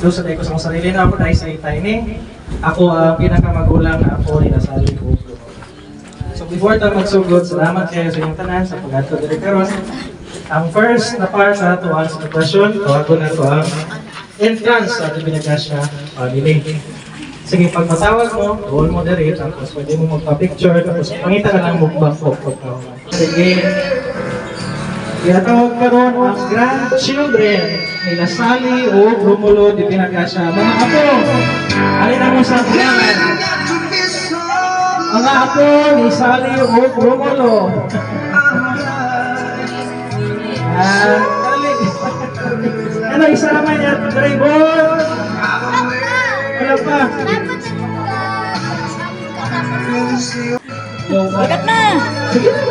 introduce ko sa sarili na ako dahil sa Tiny. Ako ang pinakamagulang na ako ni Nasali ko. So before tayo magsugod, salamat kayo sa inyong tanan sa pag-ato diri karon. Ang first na part sa to answer the question, tawago na to ang entrance sa ating Binagasya family. Sige, pag matawag mo, roll mo diri, tapos pwede mo magpa-picture, tapos pangita ka lang mukbang po. Sige. Iatawag karon ang grandchildren ni Nasali o Romulo de Binagasya. Mga apo, alin ang sa pangalan? Mga apo ni Sali o Romulo. Ano, isama niya, driver? Wala pa. Bagat na! Sige na.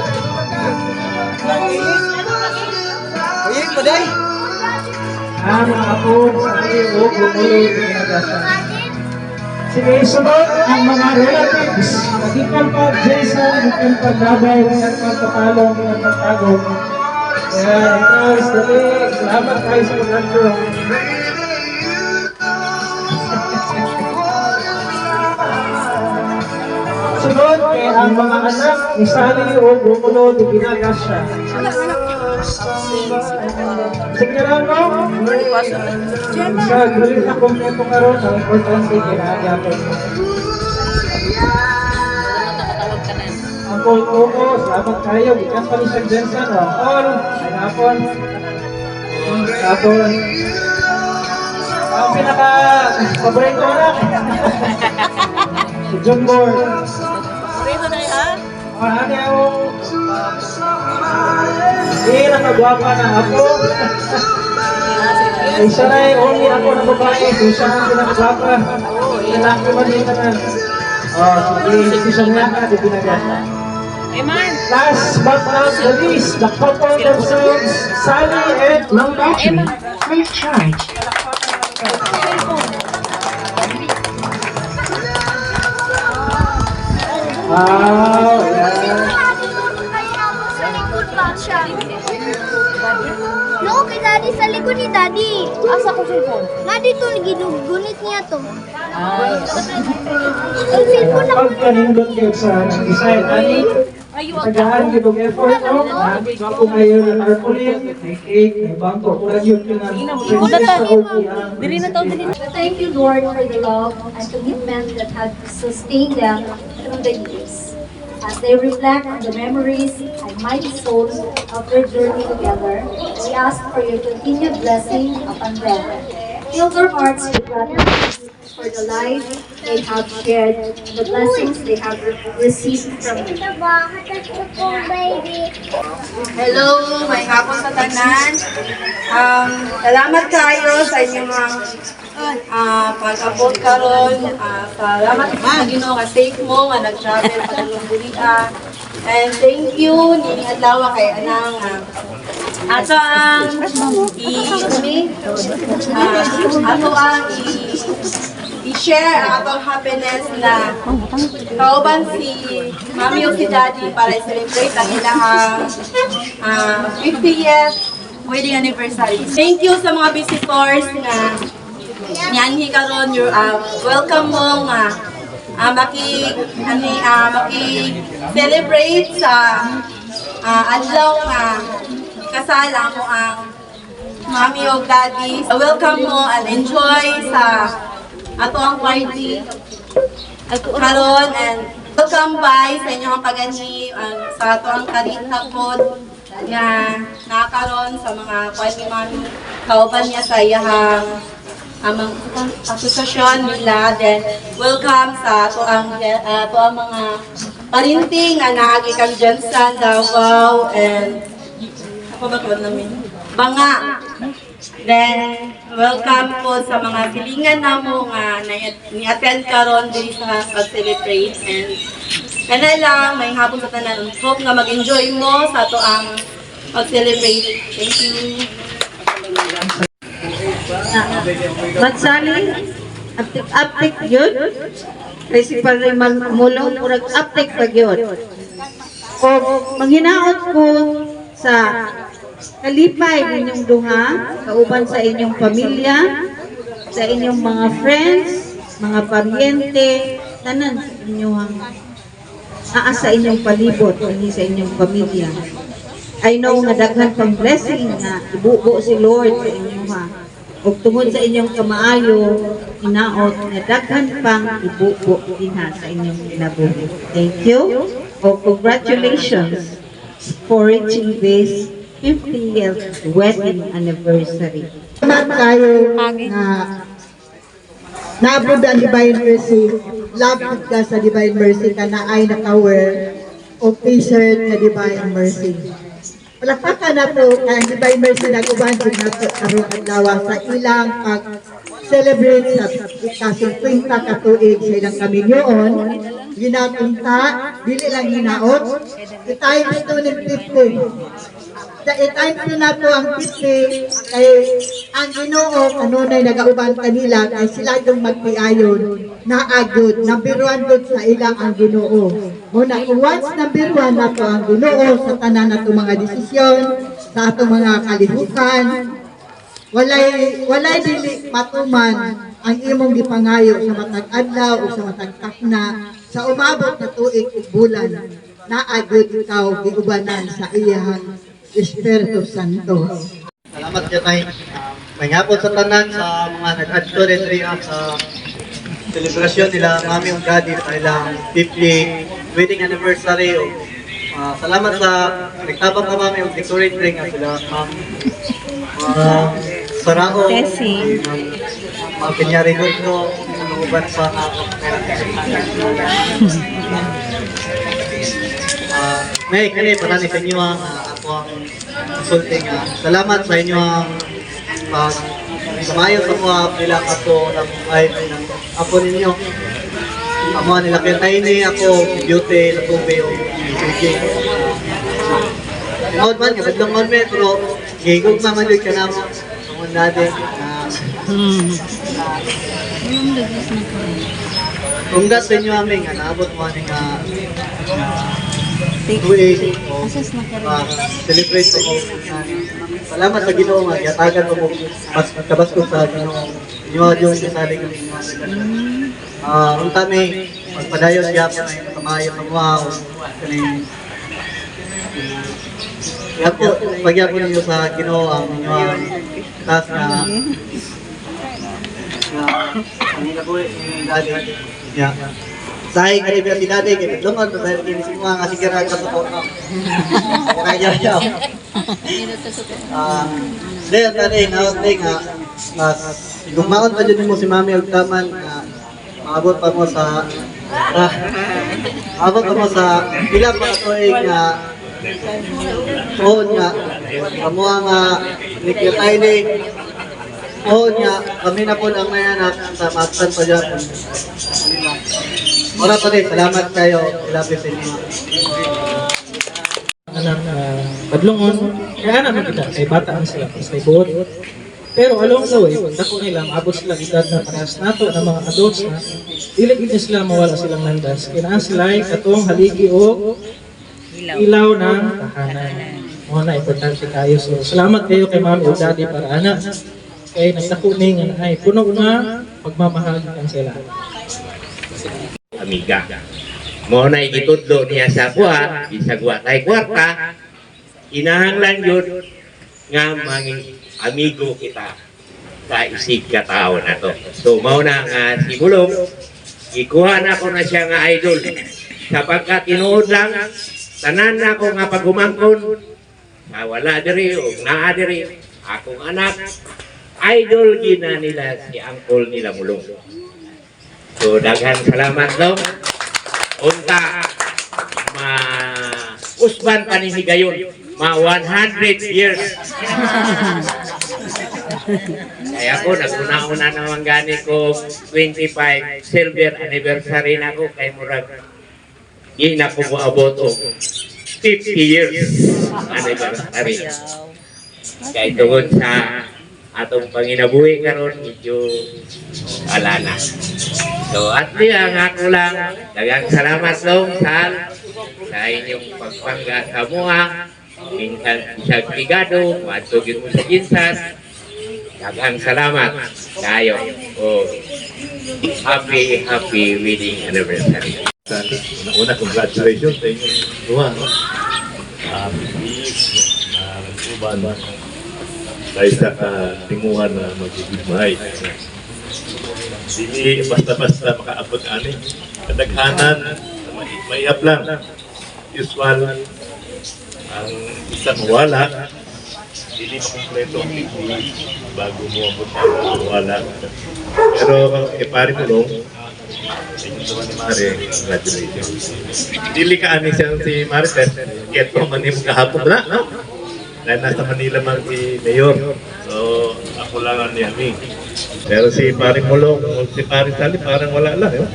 Uying mo, day! Mga apo, Sali o Romulo de Binagasya. Sige, sunod ang mga relatives. Magikan pa Jason, magikan pa Gabay, magikan pa Kapalong, magikan pa Tagong. Kaya, guys, dali. Salamat kayo sa pag-antro. Sunod kay ang mga anak ni Sali o Romulo de Binagasya. Sige lang, no? Sa gulit na kompleto karon ang importante kinahangyan. Ang Koko, salamat kayo. Bikas pa ni Sir Jensen, Rampol, Pinapon. Tapos, ang pinaka-paborito ko na. Si John Boy. Paborito na yan, ha? Ano yung... nakagwapa na ako. Isa na yung only ako na babae. Kung siya ang pinakagwapa. Lalaki man dito na. Sige, isa nga ka, di Binagasya. Last but not the least, the couple themselves, Sally and Long Battery. Please charge. Wow, yeah. No, kay Daddy sa likod ni Daddy. Asa ko cellphone? Nga dito, ginugunit niya to. Ang cellphone na Pagkanindot kayo sa design, ani, tagaan kayo ng effort, no? Ako kayo ng tarpaulin, may cake, may bangko, kung yun yun ang Thank you, Lord, for the love and commitment that have sustained them through the years. As they reflect on the memories and mighty souls of their journey together, we ask for your continued blessing upon them. Fill their hearts with gratitude for the life they have shared, the blessings they have received from you. Hello, may hapon sa tanan. Salamat kayo sa inyong pag-abot karon. Salamat sa Ginoo nga safe mo nga nag-travel sa Lumburia. And thank you ni adlaw kay anang ato ang i-share ang atong happiness na kauban si Mami o si Daddy para i-celebrate ang ilang 50th wedding anniversary. Thank you sa mga visitors na niyanhi karon, your welcome mo nga maki-celebrate sa adlaw nga kasala mo ang Mami o Daddy. Welcome mo and enjoy sa ato ang party karon, and welcome by sa inyong pagani sa ato ang karinhapon nga nakaroon sa mga kwani Mami kauban niya sa iyang amang asosasyon nila. Then welcome sa ato ang mga parinting nga naagi kang Jensen, Davao, and ako ba ko namin? Banga. Then welcome po sa mga silingan namo nga ni-attend karon diri sa pag-celebrate, and kana lang may hapon sa tanan. Hope nga mag-enjoy mo sa ato ang pag-celebrate. Thank you. Matsali, aptik yun. Principal Raymond Mulong, murag aptik pag yun. O manghinaot ko sa kalipay ninyong duha, kauban sa inyong pamilya, sa inyong mga friends, mga paryente, tanan sa inyong sa inyong palibot, hindi sa inyong pamilya. I know nga daghan pang blessing na ibubo si Lord sa inyo ha. O tungod sa inyong kamaayo, inaot nga daghan pang ibubo dinha sa inyong kinabuhi. Thank you. O congratulations for reaching this 50th wedding anniversary. Salamat kayo na naabot ang Divine Mercy. Love ka sa Divine Mercy ka na ay naka-wear o t-shirt na Divine Mercy. Palakpakan na po kay Divine Mercy nag-uban na po karong adlaw sa ilang pag-celebrate sa ikasong 50 katuig sa ilang kaminyoon. Ginapunta, dili lang hinaot, i-times 2 ng 50. Sa i-times na po ang 50 kay ang Ginoo kanunay nagauban kanila kay sila yung magpiayon na agud number 1 gud sa ilang ang Ginoo. Muna kung once number 1 na po ang Ginoo sa tanan nato mga desisyon, sa atong mga kalihukan, walay dili matuman ang imong gipangayo sa matag adlaw o sa matag takna sa umabot na tuig ug bulan na agud ikaw giubanan sa iyang Espiritu Santo. Salamat kayo tayo. May hapon sa tanan sa mga nag-adto rin sa celebration nila Mami ug Daddy sa ilang 50 wedding anniversary. Salamat sa nagtabang ka Mami ug decorate ring sila Ma'am Sarao, Ma'am Pinyari Gusto, uban sa may kani para ni sa inyo ang ako ang consulting. Salamat sa inyo ang sumayo sa mga pila kato ng kahit ng ako ninyo. Amo nila kay ni ako si Beauty na tubig o CJ. Out man ka badlong man metro gigog man jud ka na mo. Tungod natin congrats sa inyo aming naabot mo ani nga tuig o celebrate ko. Salamat sa Ginoo nga yatagan mo kabas ko sa Ginoo. Inyo yung sasali kami unta may magpadayon gyapon ay kamayo sa mga kaning yapo pagyapon niyo sa Ginoo ang inyo taas na ang inabuhi ni Daddy. Yeah. Say kani biya si Daddy kay lumad sa kini si mga kasigara ka sa porno. Kaya ya. Dahil tani nawag nga mas gumaon pa jud mo si Mami ug taman maabot pa mo sa pila pa tuig nga nga kamo nga nikitay ni nga kami na po ang nayanak sa matsan pa dyan. Ora pa rin, salamat kayo. Ilabi sa inyo. Anak padlongon, kaya naman kita, kay bataan sila, kay buot. Pero along the way, pag dako nila, maabot sila edad na paras nato ng mga adults na, ilig na sila mawala silang landas. Kailangan sila ay katong haligi o ilaw ng tahanan. Mga na, importante kayo. So, salamat kayo kay Mami o Daddy para anak. Kaya nagdako ning ay puno nga pagmamahal kan sila. Amiga. Mo na igitudlo niya sa buha, isagwa tay kwarta, inahanglan yun nga mga amigo kita sa isig katao na to. So, mao na nga si Bulong, ikuha na ko na siya nga idol. Sapagkat tinuod lang, tanan na ko nga pagumangkon, na wala diri o naa diri, akong anak, idol gina nila si Uncle nila Mulong. So, daghan salamat daw. Unta, usban pa ni Higayon, 100 years. Kaya ako, naguna-una naman gani ko 25 silver anniversary na ko kay Murag. Hindi na ko abot o 50 years anniversary. Kaya tungod sa atong panginabuhi karon medyo alana. So at ang ako lang, dagang salamat dong sa inyong pagpangga sa mua, minsan sa Pigado, matugin mo sa Ginsan. Daghang salamat kayo. Oh, happy wedding anniversary. Una, congratulations sa inyong duwa. No? Uban sa isa ka tinguhan na magigigmay. Hindi basta-basta makaabot ani. Kadaghanan, maihap lang. Usual, ang isang wala, hindi makumpleto ang pigli bago mo abot ang wala. Pero pare mo long, ayun naman ni Mare, congratulations. Dili ka ani siya si Marites, get mo man yung kahapon na, no? Dahil nasa Manila man si Mayor. So, ako lang ang niyami. Pero si Pare Mulong, si Pare Sali, parang wala lang. Eh?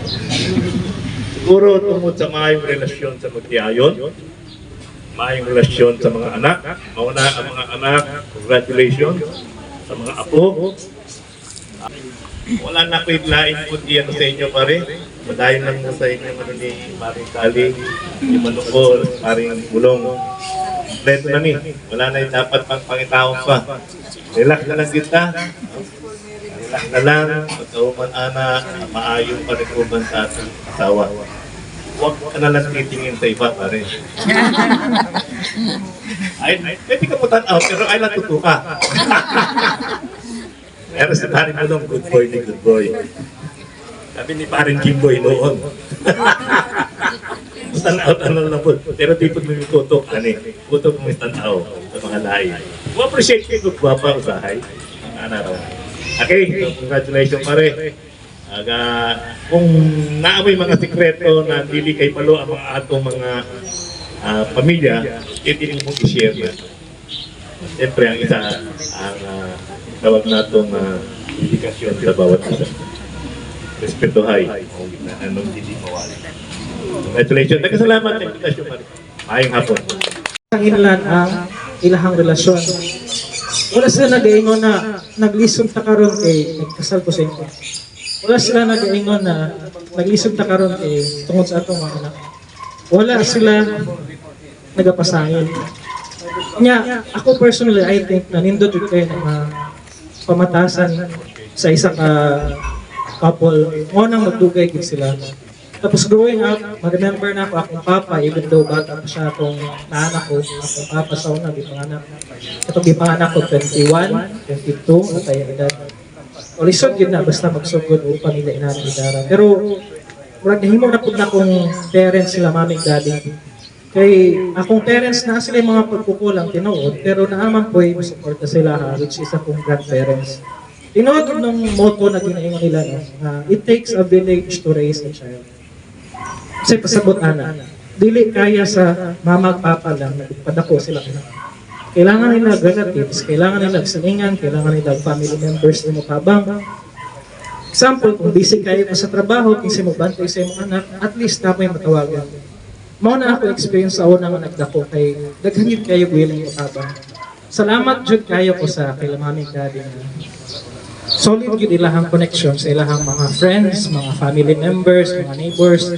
Siguro tungkol sa maayong relasyon sa magtiayon, maayong relasyon sa mga anak. Mauna ang mga anak, congratulations sa mga apo. Wala na ko itlain kundi ano sa inyo pare. Madayon lang mo sa inyo ano ni Maring Sali, ni Manukol, Maring Mulong. Kompleto na ni. Wala na yung dapat pang pangitaon pa. Relax na lang kita. Relax na lang. Magkauman ana, maayong panikuban sa ating asawa. Huwag ka na lang titingin sa iba, pare. Pwede ka mo tanaw, pero ay lang tutuka. Pero si Paring Mulong, good boy ni good boy. Sabi ni Paring Kimboy noon. Tanaw lang po. Pero di pag may kutok, kutok mo tanaw sa mga lahi. Appreciate ko kung guwapa usahay. Okay, congratulations pare. Kung naamoy mga sikreto na dili kay palo ang mga atong mga pamilya, hindi mo i-share na. Siyempre ang isa ang tawag natong indikasyon sa bawat isa. Respetuhay na anong hindi mawali. Congratulations. Nagkasalamat sa invitasyon pare. Maayong hapon. Ang inlan ang ilahang relasyon. Wala sila nag-iingon na naglisod ta karon kay nagkasal ko sa inyo. Wala sila nag-iingon na naglisod ta karon kay tungod sa atong mga anak. Wala sila nagapasangil. Nya, ako personally, I think na nindot yun kayo ng pamatasan sa isang couple. Ngunang magdugay gid sila. Tapos growing up, mag-remember na ako akong papa, even though bata pa siya akong naanak ko, akong papa sa una, gipanganak. Itong gipanganak ko, 21, 22, na tayo edad. O lisod yun na, basta magsugod upang nila inanak idara. Pero, murag nahimo na po na akong parents sila, mami, daddy. Kay akong parents na sila yung mga pagkukulang tinuod, pero naaman po yung suporta sila, which is akong grandparents. Tinuod ng motto na ginaingon nila, it takes a village to raise a child. Kasi pasabot ana, dili kaya sa mama at papa lang, nagpadako sila. Kailangan nila relatives, kailangan nila salingan, kailangan nila family members na mapabang. Example, kung busy kayo pa sa trabaho, kung siya magbantay sa imong anak, at least na may matawagan. Mao na ako experience sa unang nagdako kay daghan yun kayo willing mapabang. Salamat jud kayo ko sa kay Mami Daddy. Solid yun ilahang connection sa ilahang mga friends, mga family members, mga neighbors.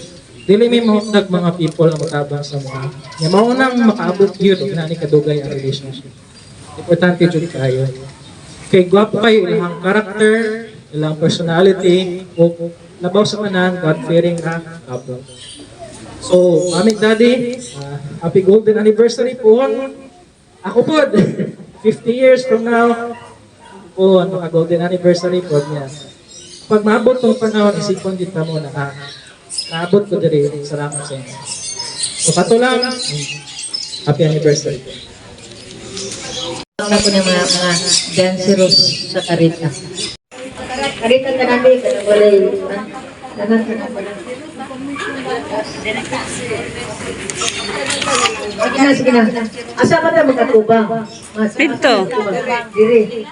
Dili may mahutag mga people na matabang sa mga. Yung maunang makaabot yun, na ni kadugay ang relationship. Importante jud kayo. Kay gwapo kayo ilahang character, ilahang personality, o labaw sa manan, God-fearing na couple. So, Mami Daddy, happy golden anniversary po. Ako po, 50 years from now, po, golden anniversary po niya. Pag maabot tong panahon, isipon dito mo na naabot ko diri. Salamat sa inyo. So, kato lang, happy anniversary po. Ano po ng mga danceros sa Karita? Karita ka namin, kanagulay. Dagan ka na pala. Sige na. Asa ba na magkatubang? Dito. Diri.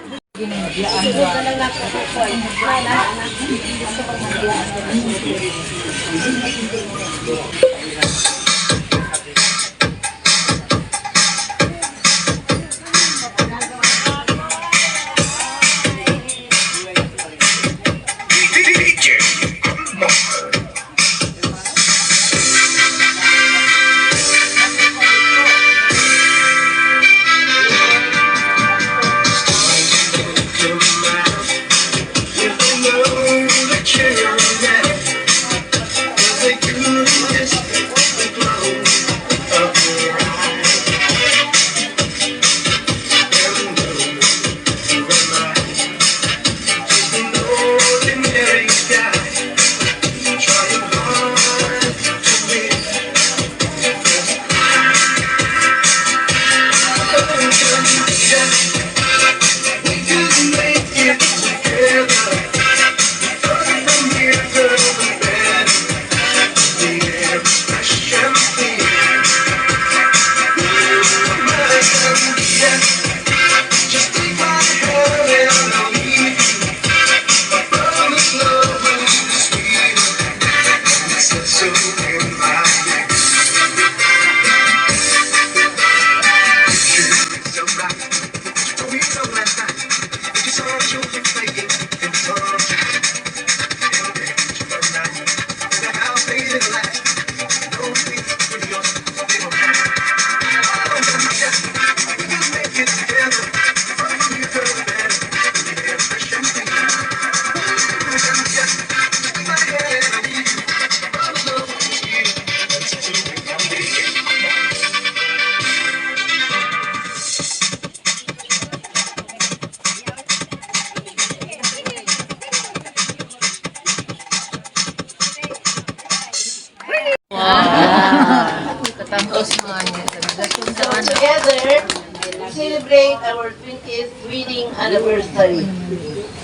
So together, we celebrate our 20th wedding anniversary.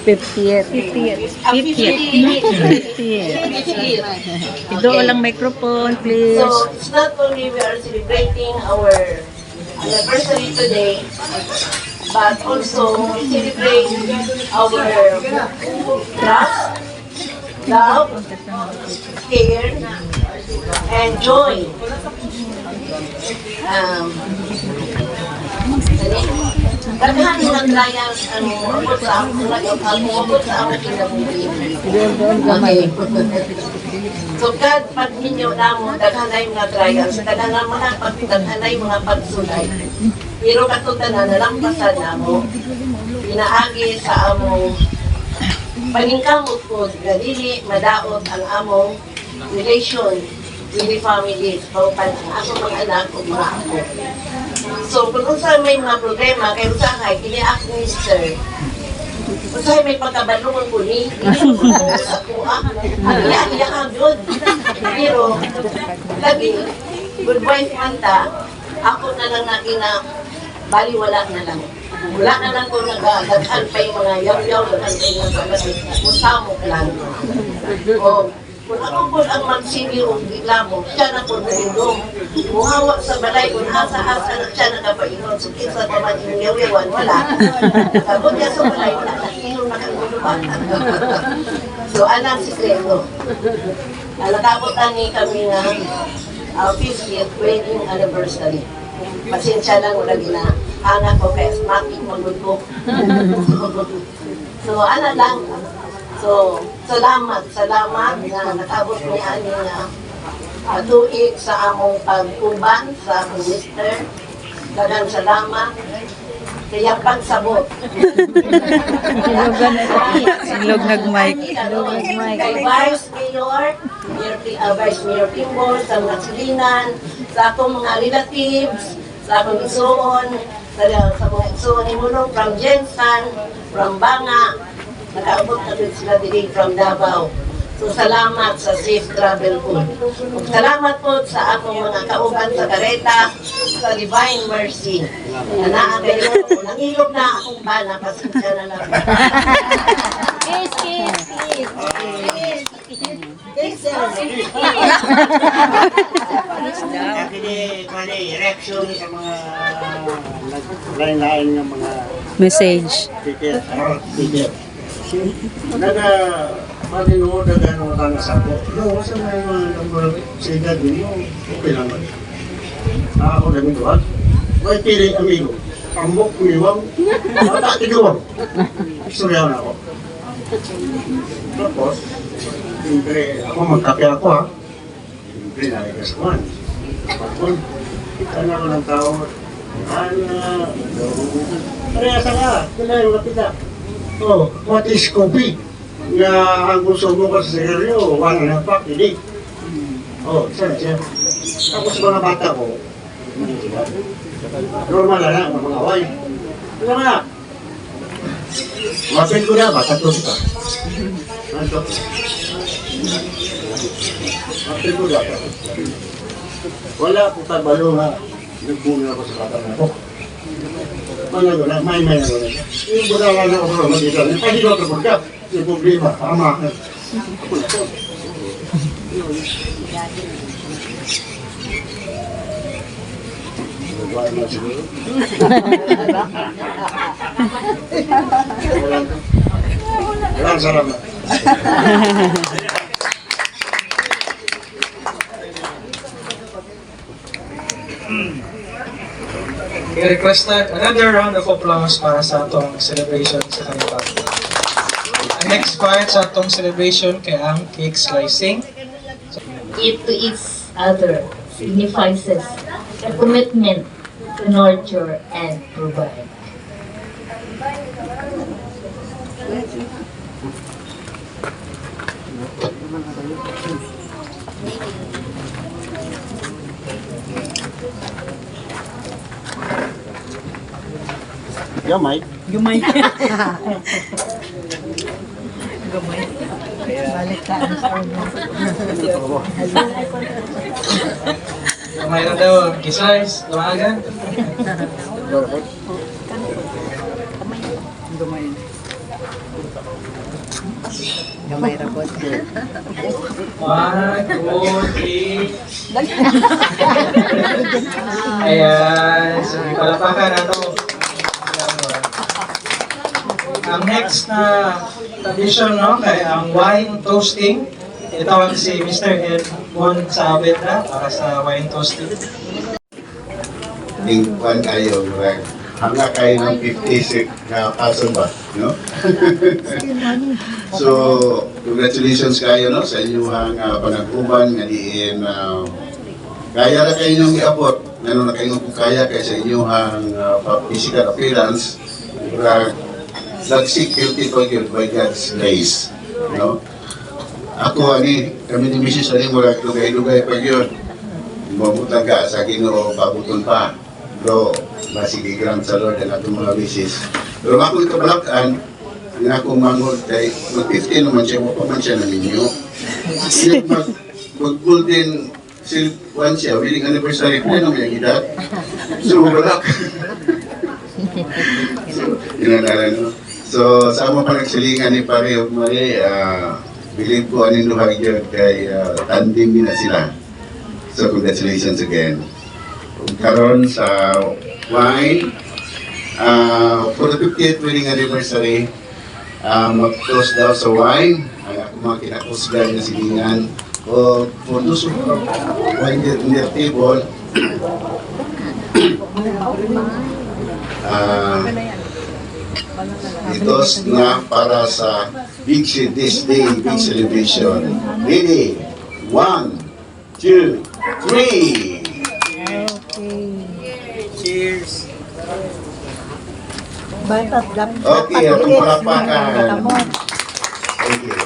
50th. 50th. Ito walang microphone, please. So it's not only we are celebrating our anniversary today, but also we celebrate our trust, love, care, and joy. Daghan ng trials ang umabot sa among kinabuhi. Okay. So God, pag ninyo na mo, daghan na yung mga trials, daghan na mga pagsulay. Pero katutanan, nalampasan na mo, pinaagi sa among paningkamot po, gadili, madaot ang among relation with the families, paupan ang akong mga anak o mga ako. So, kung saan may mga problema, kayo sa kay, kiniak mister, kung saan may pagkabalungan ko ni, hindi ko sa kuha, iya ang yun. Pero, lagi, good wife man ta, ako na lang baliwala na lang. Wala na lang kung nagdaghan pa yung mga yaw-yaw, daghan pa yung mga musamok lang. O, kung ako po ang magsili o iglamo, siya na po nalindong. Muhawa sa balay, kung asa-asa na siya nakapainom, so kinsa naman yung yaw-yawan, wala. Kapag niya sa balay, wala na inom na kaguluban. So, anong sikreto? Alakabutan ni kami nga 50th wedding anniversary. Pasensya lang, wala anak ko kaya asthmatic magluto. So, ano lang. So, salamat na nakabot ni Ani na tuig sa among pagkuban sa among mister. Dagang salamat. Kaya pagsabot. Silog nag-mic. Kay Vice Mayor, Vice Mayor Kimball, sa mga silinan, sa akong mga relatives, sa akong isuon, sa mga isuon ni Mulong from Jensan, from Banga, nakaabot na din sila din from Davao. So, salamat sa safe travel po. Salamat po sa akong mga kauban sa kareta, sa Divine Mercy. Na naagay mo, nangilog na akong bana, pasensya na lang. Reaction sa mga lain-lain ng mga Message. ticket. Malinood na gano'n ka na sako. No, sa mga number siya din mo, okay lang. Ako na ito, ha? May pili amigo. Pambok, umiwang, mata, tigawang. Istoryaw na ako. Tapos, siyempre, ako magkape ako, ha? Siyempre, naligasman. Tapos, kita na ako ng tao. Parehasa ka, kailangan yung kapita. Oh, what is coffee? Nga ang gusto mo kasi sa seryo, wala na pa, hindi. Oh, sana siya. Tapos mga bata ko, normal na lang, mga away. Ano na? Mapin ko na, bata to ka. Ano? Mapin ko na. Wala po tabalo nga. Nagbunga ako sa bata na ako. Mana ko na, may na ko na. Yung burawa na ako naman dito. Pwede ko ito ka. Yung problema, ama. Walang salamat. I-requested another round of applause para sa atong celebration sa kanila. Ang next part sa atong celebration kay ang cake slicing. It to each other signifies a commitment to nurture and provide. Gamay. Gamay. Gamay. Balik ka ang Kamay na daw, kisize, lumagan. Gamay ra po. 1, 2, 3. Ayan, sige, palapakan na to. Ang next na tradition, no, kay ang wine toasting. Itawag si Mr. Ed Bon sa na para sa wine toasting. Tingkuan kayo, right? Hangga kayo ng 50 na person ba, no? So, congratulations kayo, no, sa inyong panagkuban, nga diin, kaya na kayo niyong iabot, ano na kayo kung kaya kayo sa inyong physical appearance, nagsik guilty for you by God's grace, no? Ako, kami ni Mrs. Aning, wala lugay-lugay pa yun. Mabutan ka sa Ginoo, babuton pa. Bro, masigigram sa Lord ang atong mga wishes. Pero ako ikabalakan, ang akong mangod kay mag-15 naman siya, wapa man siya na ninyo. Mag-golden silk siya, wedding anniversary ko naman yung edad. So, balak. So, inanalan, no? So, sa mga panagsilingan ni Pare o Mari, believe ko aning luhag yun kay tandem na sila. So, congratulations again. Karon sa wine, for the 50th wedding anniversary, mag-toast daw sa wine, ang akong mga kinakusgan na silingan. For those who wine in their table, itos na para sa this day, big celebration. Ready? 1, 2, 3! Cheers! Okay, atong palapakan. Thank you.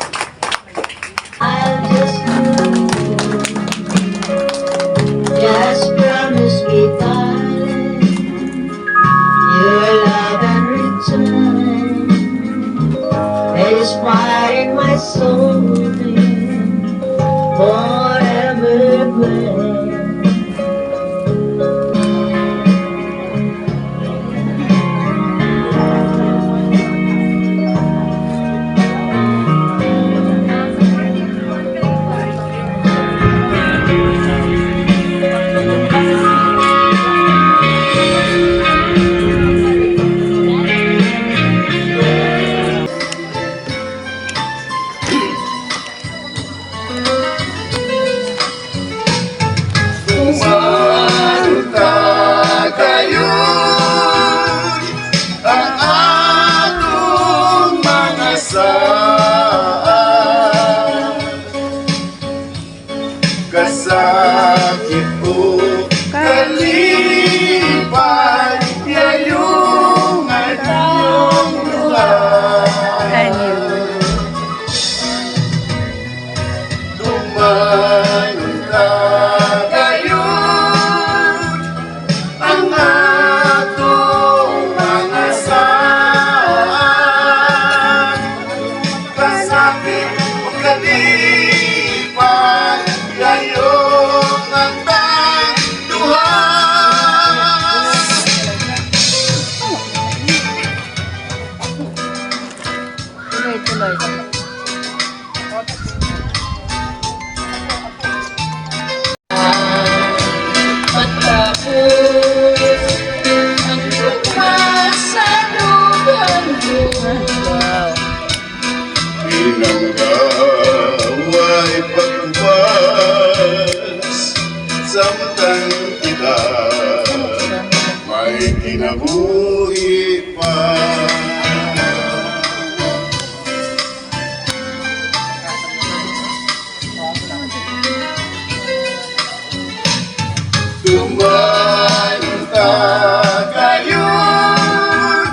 Just promise me, darling, your love and return. Inspiring my soul, forever grand. Kasakit ko kalipay, yayungan iyong luhay. Dumanon ka gayon, ang atong mga saan. Kasakit ko kalipay, gayong ang tanduhan. Tuloy. Matapos ang pagpasaluhan mo, Pinanggawa'y pagbuwas, samtang kita may kinabuhi pa. Tumanon ka gayon,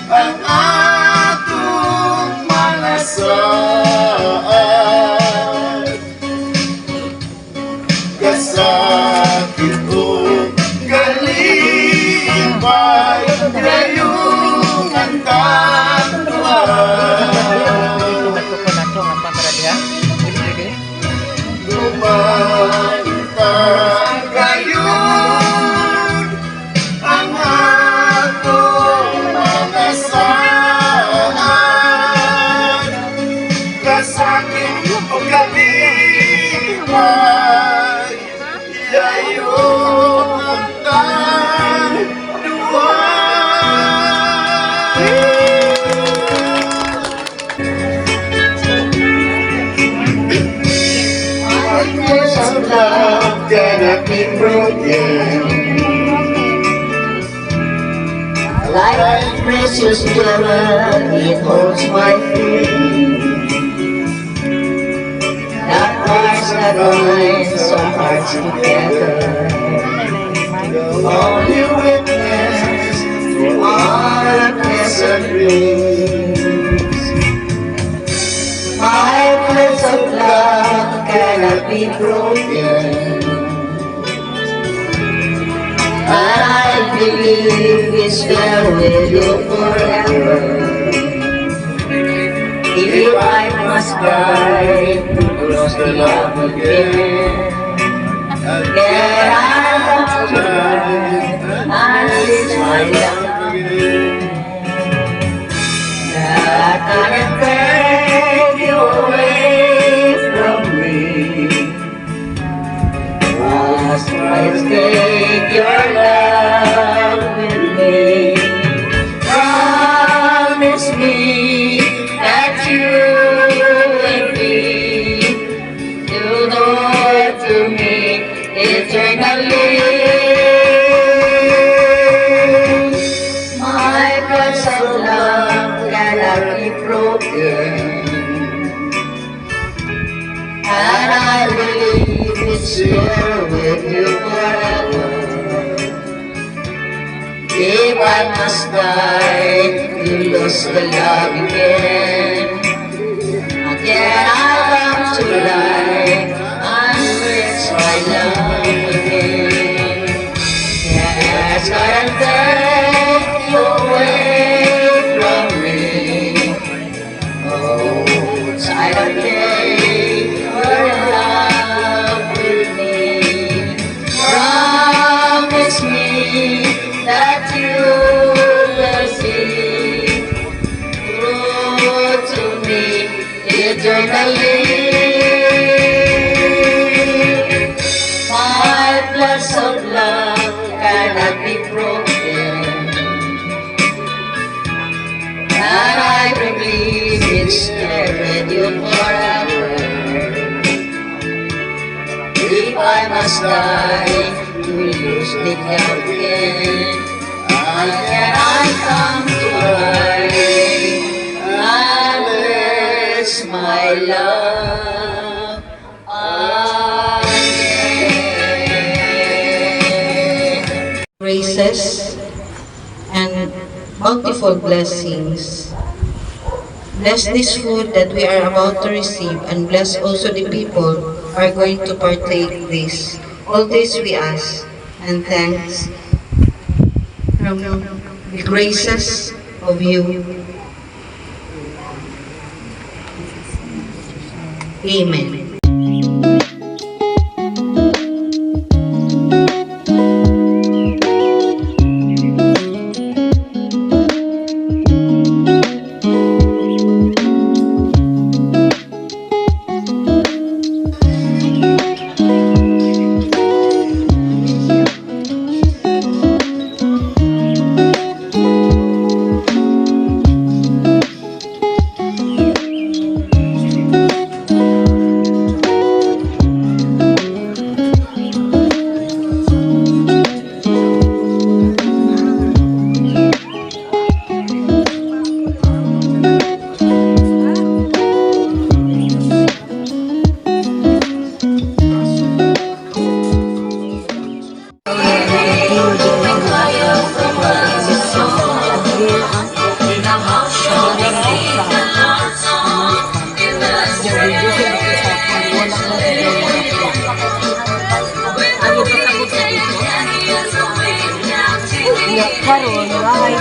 ang atong mga saan. Kasakit ko kalipay, gayong ang tanduhan. Tumanon ka cannot be broken. Like precious diamond, it holds my faith. That hearts that binds our hearts together. Only witness to all the pleasant dreams. My plans of love cannot be broken. But I believe it's there with you forever. If I must die to cross the love again, then I'll have to die and it's my love that cannot take you away from me. Must take your love with me. Promise me that you will be to me eternally. My plans of love cannot be broken, and I believe it's here with you forever. If I must die to lose the love again, again I'll come to life and reach my love again. Yes, I can take you away from me. Oh, I can take your love with me. Promise me that you will see through to me eternally. My plans of love cannot be broken, and I believe it's there with you forever. If I must die to lose the love again, can I come to life and bless my love again. Graces and bountiful blessings. Bless this food that we are about to receive, and bless also the people who are going to partake this. All this we ask and thanks from the graces of you. Amen. Karon, ay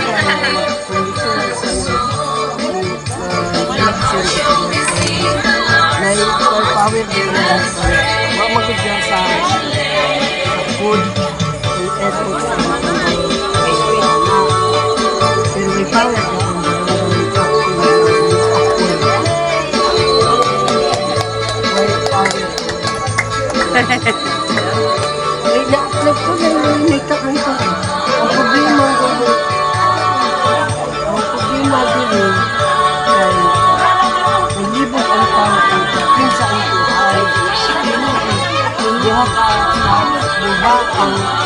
power din na magiging sa food effort pero may power Ang ba ang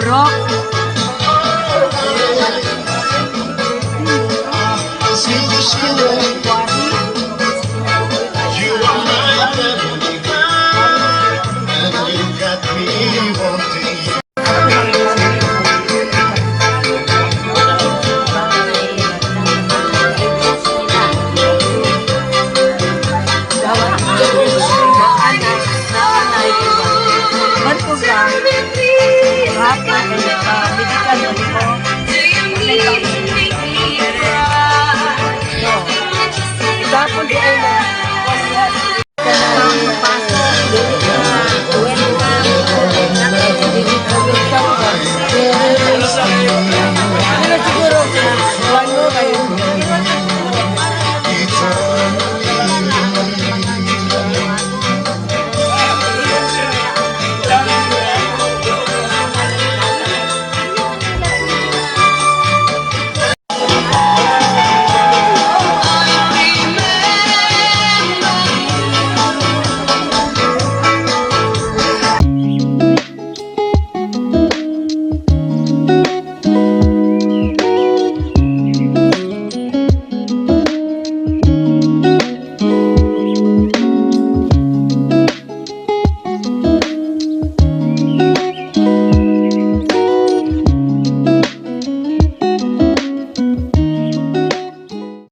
pero See the